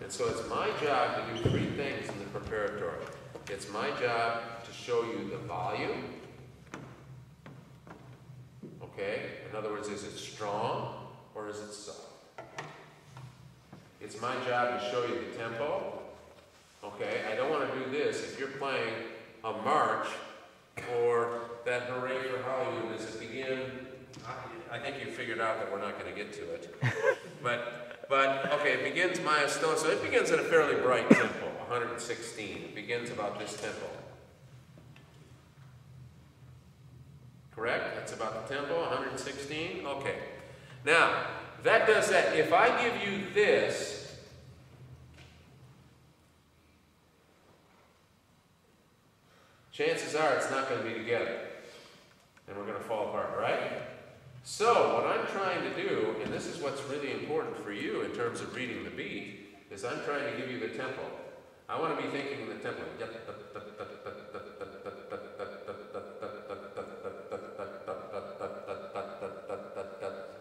And so it's my job to do three things in the preparatory. It's my job to show you the volume. Okay? In other words, is it strong? Or is it soft? It's my job to show you the tempo. Okay, I don't want to do this. If you're playing a march or that Hooray for Hollywood, does it begin? I think you figured out that we're not going to get to it. But okay, it begins milestone. So it begins at a fairly bright tempo, 116. It begins about this tempo. Correct? That's about the tempo, 116. Okay. Now, that does that. If I give you this, chances are it's not going to be together. And we're going to fall apart, right? So, what I'm trying to do, and this is what's really important for you in terms of reading the beat, is I'm trying to give you the tempo. I want to be thinking in the tempo.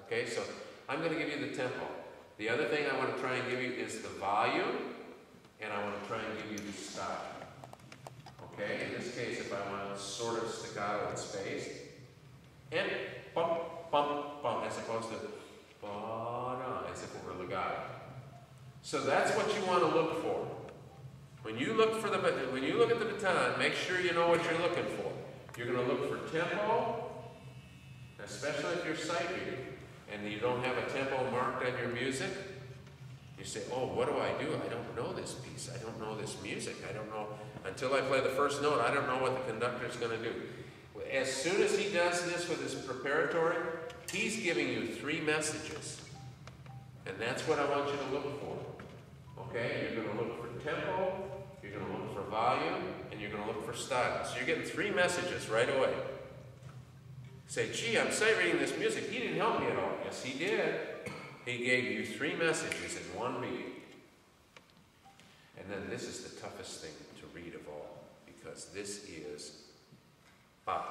Okay, so I'm going to give you the tempo. The other thing I want to try and give you is the volume, and I want to try and give you the style. Okay, in this case, if I want sort of staccato and spaced, and bump, bump, bump, as opposed to ba-da, as if it were legato. So that's what you want to look for. When you look at the baton, make sure you know what you're looking for. You're going to look for tempo, especially if you're sight reading, and you don't have a tempo marked on your music. You say, oh, what do? I don't know this piece. I don't know this music. I don't know. Until I play the first note, I don't know what the conductor's going to do. As soon as he does this with his preparatory, he's giving you three messages. And that's what I want you to look for. Okay? You're going to look for tempo, you're going to look for volume, and you're going to look for style. So you're getting three messages right away. Say, gee, I'm sight reading this music. He didn't help me at all. Yes, he did. He gave you three messages in one beat. And then this is the toughest thing to read of all, because this is ba.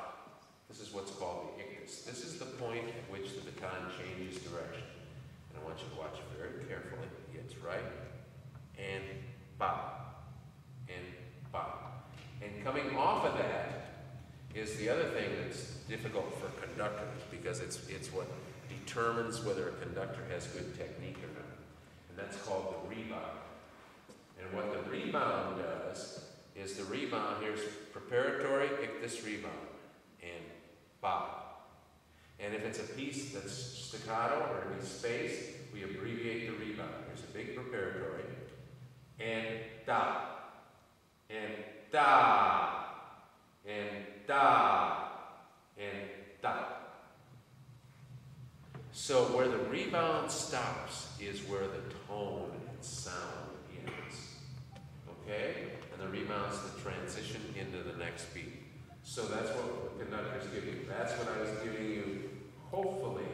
This is what's called the ictus. This is the point at which the baton changes direction. And I want you to watch very carefully. It's right, and ba, and ba. And coming off of that is the other thing that's difficult for conductors, because it's what determines whether a conductor has good technique or not. And that's called the rebound. And what the rebound does is the rebound, here's preparatory, ictus, rebound, and ba. And if it's a piece that's staccato or any space, we abbreviate the rebound. Here's a big preparatory, and da, and da, and da, and da. So where the rebound stops is where the tone and sound ends. Okay? And the rebound's the transition into the next beat. So that's what the conductor's giving you. That's what I was giving you, hopefully,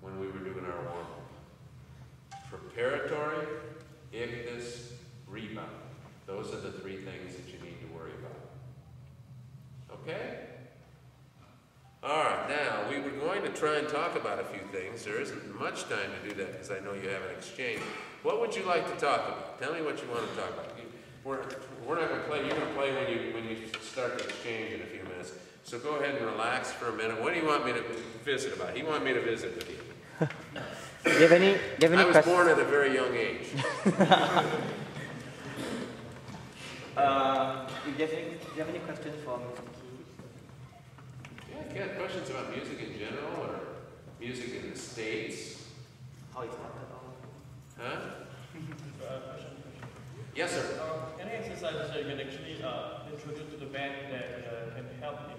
when we were doing our warm-up. Preparatory, ictus, rebound. Those are the three things that you need to worry about. Okay? All right. we were going to try and talk about a few things. There isn't much time to do that because I know you have an exchange. What would you like to talk about? Tell me what you want to talk about. We're not going to play. You're going to play when you start the exchange in a few minutes. So go ahead and relax for a minute. What do you want me to visit about? He wanted me to visit with you. Do you have any I was born at a very young age. Do you have any questions for Mr. Keene? Yeah, if you have questions about music in general or music in the States. How it started? Huh? Question. Yes, sir. Any exercises that you can actually introduce to the band that can help in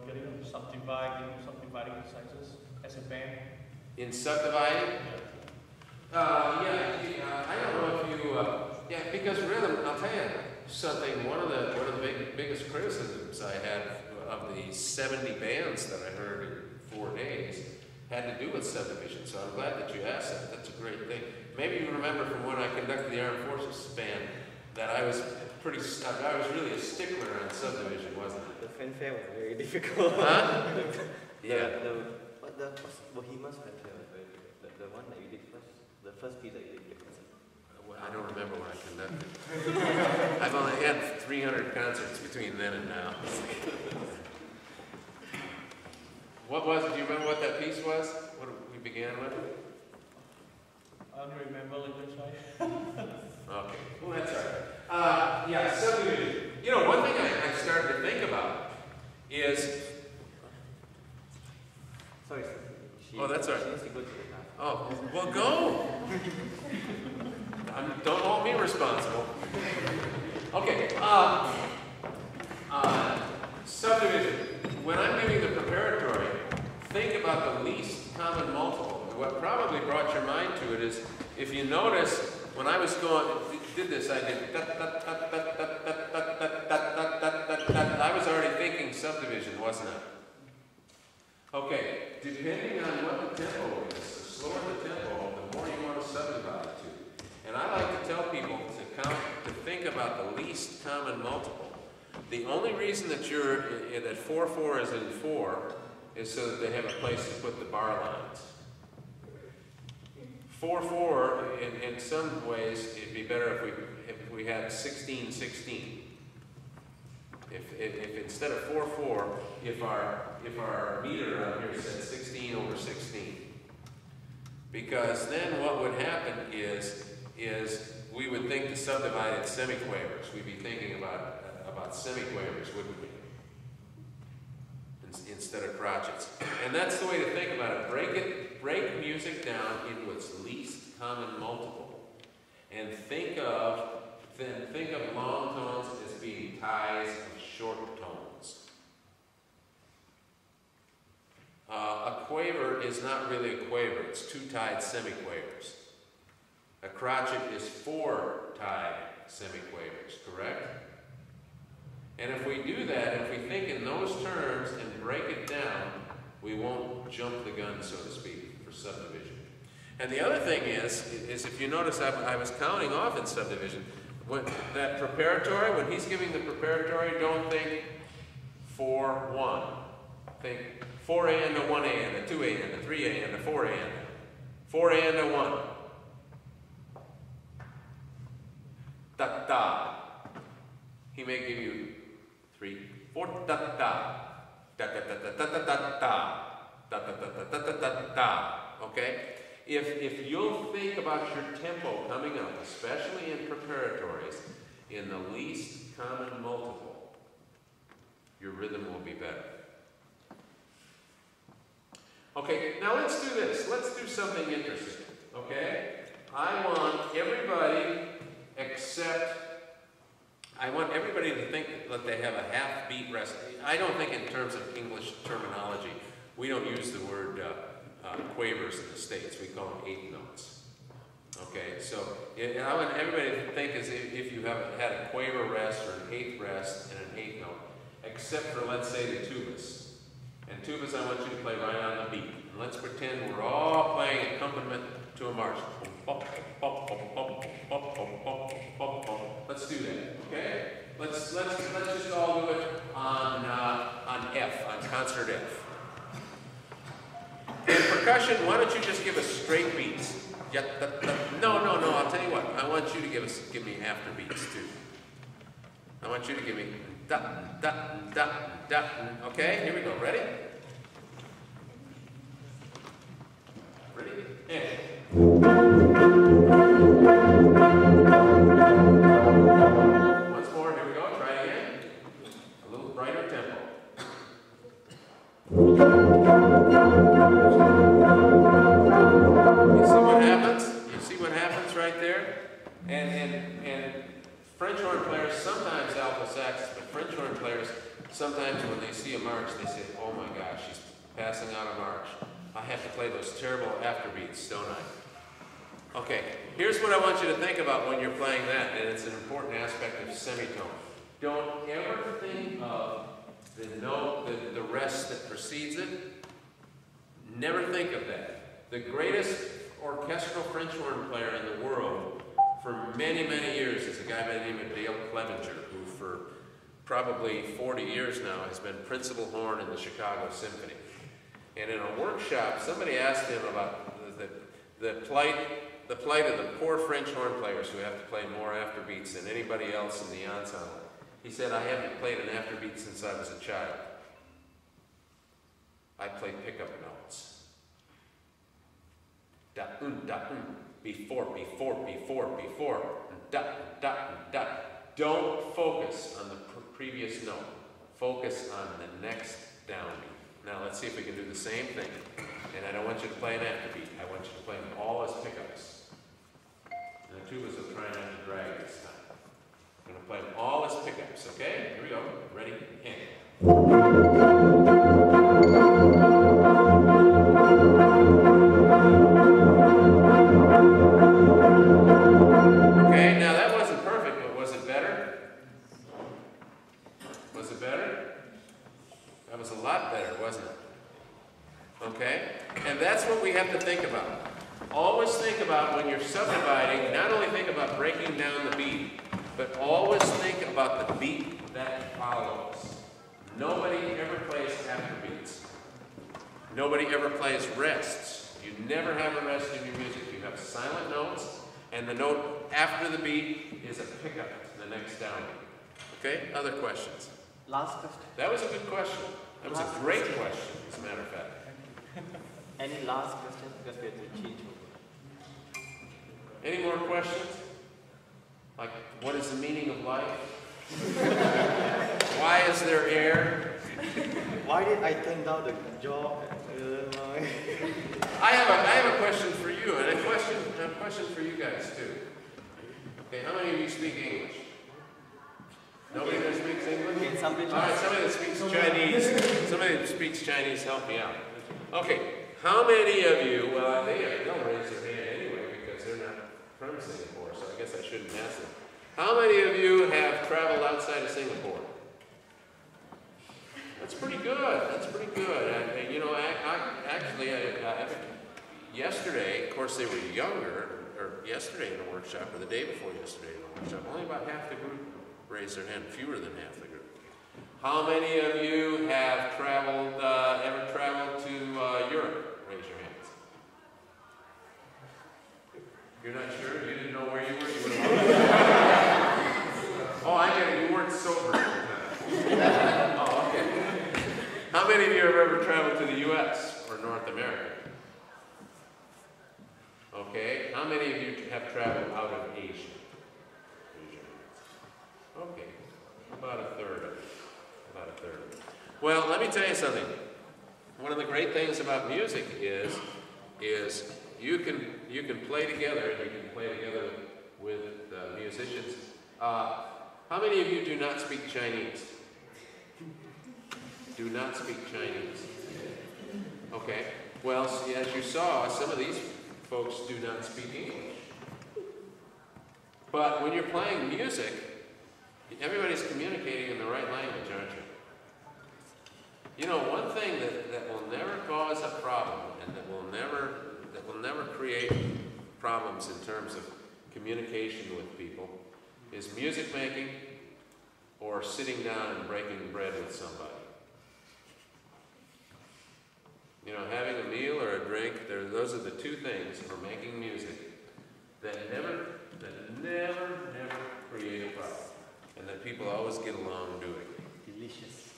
getting subdividing exercises as a band? In subdividing? Yeah. I don't know if you, because rhythm, I'll tell you something, one of the biggest criticisms I had of the 70 bands that I heard in 4 days had to do with subdivision, so I'm glad that you asked that. That's a great thing. Maybe you remember from when I conducted the Armed Forces band that I was really a stickler on subdivision, wasn't it? The fanfare was very difficult. Huh? Yeah. The Bohemians fanfare was very difficult. The one that you did first, the first piece that you did. I don't remember when I conducted. I've only had 300 concerts between then and now. What was it? Do you remember what that piece was? What we began with? I don't remember like this. Okay. Well, that's all right. Yeah, subdivision. You know, one thing I started to think about is. Sorry, sir. Oh, that's all right. She needs to go to the bathroom. Oh, well, go. Don't hold me responsible. Okay. Subdivision. When I'm giving the preparatory, think about the least common multiple. What probably brought your mind to it is, if you notice, when I was did this, I did. I was already thinking subdivision, wasn't I? Okay. Depending on what the tempo is, the slower the tempo, the more you want to subdivide to. And I like to tell people to think about the least common multiple. The only reason that that 4/4 is in 4 is so that they have a place to put the bar lines. 4/4, in some ways, it'd be better if we had 16/16. If instead of 4/4, if our meter out here said 16/16, because then what would happen is we would think to subdivide in semiquavers. We'd be thinking about semiquavers, wouldn't we? Instead of crotchets. And that's the way to think about it. Break music down into its least common multiple. And think of long tones as being ties of short tones. A quaver is not really a quaver, it's 2 tied semiquavers. A crotchet is 4 tied semiquavers, correct? And if we do that, if we think in those terms and break it down, we won't jump the gun, so to speak, for subdivision. And the other thing is if you notice, I was counting off in subdivision. When that preparatory, when he's giving the preparatory, don't think 4/1. Think 4 and a 1 and a 2 and a 3 and a 4 and 4 and a 1. Da da. He may give you 3, 4 da da da da da da da da da da da da da da da. Okay? If you'll think about your tempo coming up, especially in preparatories, in the least common multiple, your rhythm will be better. Okay, now let's do this. Let's do something interesting. Okay? I want everybody to think that they have a half beat rest. I don't think in terms of English terminology. We don't use the word quavers in the States. We call them 8 notes. Okay, so I want everybody to think as if you have had a quaver rest or an 8th rest and an 8th note, except for, let's say, the tubas. And tubas, I want you to play right on the beat. And let's pretend we're all playing accompaniment to a march. Let's do that, okay? Let's just all do it on F, on concert F. percussion, why don't you just give us straight beats? No, I'll tell you what. I want you to give me after beats too. I want you to give me da, da, da, da. Okay, here we go. Ready? Ready? And. Once more, here we go. Try it again. A little brighter tempo. You see what happens? You see what happens right there? And French horn players, sometimes alto sax, but French horn players, sometimes when they see a march, they say, oh my gosh, she's passing out a march. I have to play those terrible afterbeats, don't I? Okay, here's what I want you to think about when you're playing that, and it's an important aspect of semitone. Don't ever think of the note, the rest that precedes it. Never think of that. The greatest orchestral French horn player in the world for many, many years is a guy by the name of Dale Clevenger, who for probably 40 years now has been principal horn in the Chicago Symphony. And in a workshop, somebody asked him about the plight of the poor French horn players who have to play more afterbeats than anybody else in the ensemble. He said, I haven't played an afterbeat since I was a child. I play pickup notes. Da, da, before, da, da, da. Don't focus on the previous note. Focus on the next downbeat. Now let's see if we can do the same thing. And I don't want you to play an afterbeat. I want you to play them all as pickups. And the tubas will try not to drag this time. I'm going to play them all as pickups, okay? Here we go. Ready? And. Okay, now that wasn't perfect, but was it better? Was it better? That was a lot better, wasn't it? Okay? And that's what we have to think about. Always think about when you're subdividing, not only think about breaking down the beat, but always think about the beat that follows. Nobody ever plays afterbeats. Nobody ever plays rests. You never have a rest in your music. You have silent notes, and the note after the beat is a pickup to the next downbeat. Okay? Other questions? Last question. That was a good question. That was a great question, as a matter of fact. Any last question? Because we have to change over. Any more questions? Like, what is the meaning of life? Why is there air? Why did I turn down the jaw? I have a question for you, and a question for you guys too. Okay, how many of you speak English? Nobody that speaks English? All right, somebody that speaks Chinese. Somebody that speaks Chinese, help me out. Okay, how many of you? Well, they'll raise their hand anyway because they're not from Singapore, so I guess I shouldn't ask them. How many of you have traveled outside of Singapore? That's pretty good. That's pretty good. You know, yesterday, of course, they were younger, or yesterday in a workshop, or the day before yesterday in a workshop, only about half the group raised their hand, fewer than half the group. How many of you have traveled, ever traveled to Europe? Raise your hands. You're not sure? You didn't know where you were? You would have Oh, I get it. You weren't sober. Oh, okay. How many of you have ever traveled to the U.S. or North America? Okay. How many of you have traveled out of Asia? Okay. About a third of it. About a third of it. Well, let me tell you something. One of the great things about music is you can play together, and you can play together with musicians. How many of you do not speak Chinese? Do not speak Chinese. Okay. Well, see, as you saw, some of these folks do not speak English. But when you're playing music, everybody's communicating in the right language, aren't you? You know, one thing that will never cause a problem and that will never create problems in terms of communication with people is music making or sitting down and breaking bread with somebody. You know, having a meal or a drink those are the two things for making music that never create a problem, and that people always get along doing. Delicious.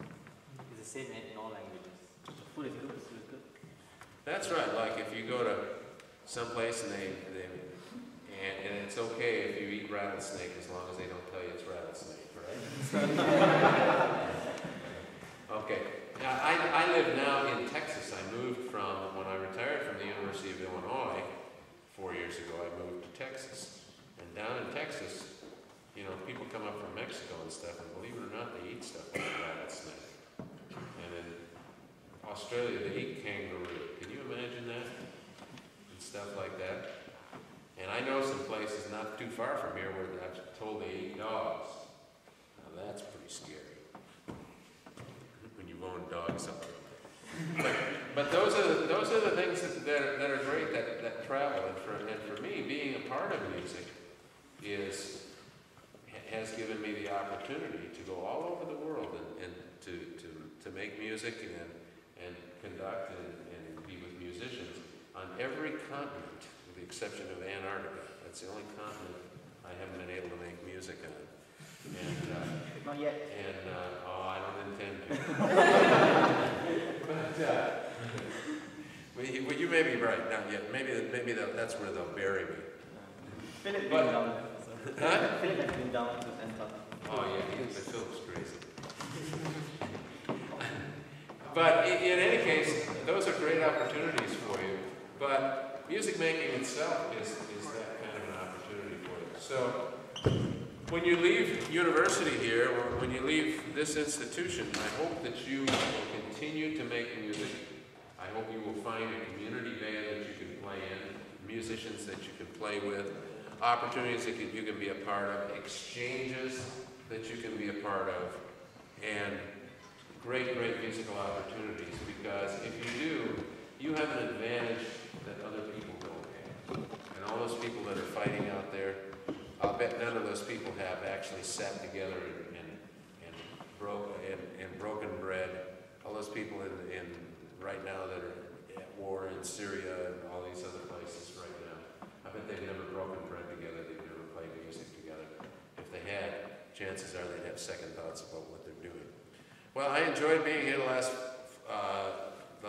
It's the same in all languages. The food is good, the food is good. That's right. Like if you go to some place and and it's okay if you eat rattlesnake as long as they don't tell you it's rattlesnake, right? Okay. Now, I live now in Texas. I moved from, when I retired from the University of Illinois 4 years ago, I moved to Texas. And down in Texas, you know, people come up from Mexico and stuff, and believe it or not, they eat stuff like rattlesnake. And in Australia, they eat kangaroo. Can you imagine that? And stuff like that. And I know some places not too far from here where I'm told they eat dogs. Now that's pretty scary. When you've owned dogs up there. But those are the things that are great that travel. And for me, being a part of music has given me the opportunity to go all over the world and to make music and conduct and be with musicians on every continent, with the exception of Antarctica. That's the only continent I haven't been able to make music on. And, Not yet. And, I don't intend to. But you may be right, not yet. Maybe that's where they'll bury me. Philip But- been down. Huh? Philip has been down to Antarctica. Oh yeah, but Philip's crazy. But in any case, those are great opportunities for you. But music making itself is that kind of an opportunity for you. So when you leave university here, or when you leave this institution, I hope that you will continue to make music. I hope you will find a community band that you can play in, musicians that you can play with, opportunities that you can be a part of, exchanges that you can be a part of, and great musical opportunities, because if you do, you have an advantage that other people don't have. And all those people that are fighting out there, I'll bet none of those people have actually sat together and broken bread. All those people in right now that are at war in Syria and all these other places right now, I bet they've never broken bread together, they've never played music together. If they had, chances are they'd have second thoughts about what they're doing. Well, I enjoyed being here the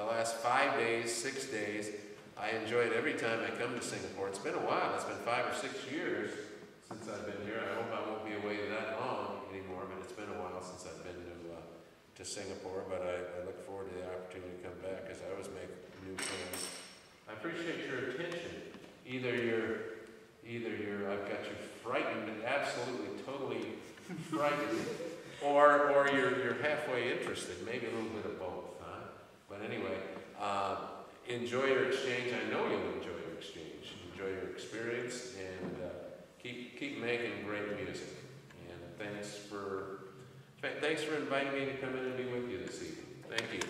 last 5 days, 6 days. I enjoy it every time I come to Singapore. It's been a while. It's been 5 or 6 years since I've been here. I hope I won't be away that long anymore, but it's been a while since I've been to Singapore. But I look forward to the opportunity to come back, because I always make new friends. I appreciate your attention. Either you're I've got you frightened, absolutely, totally frightened, or you're halfway interested, maybe a little bit of both, huh? But anyway, enjoy your exchange. I know you'll enjoy your exchange. Enjoy your experience, and keep making great music. And thanks for inviting me to come in and be with you this evening. Thank you.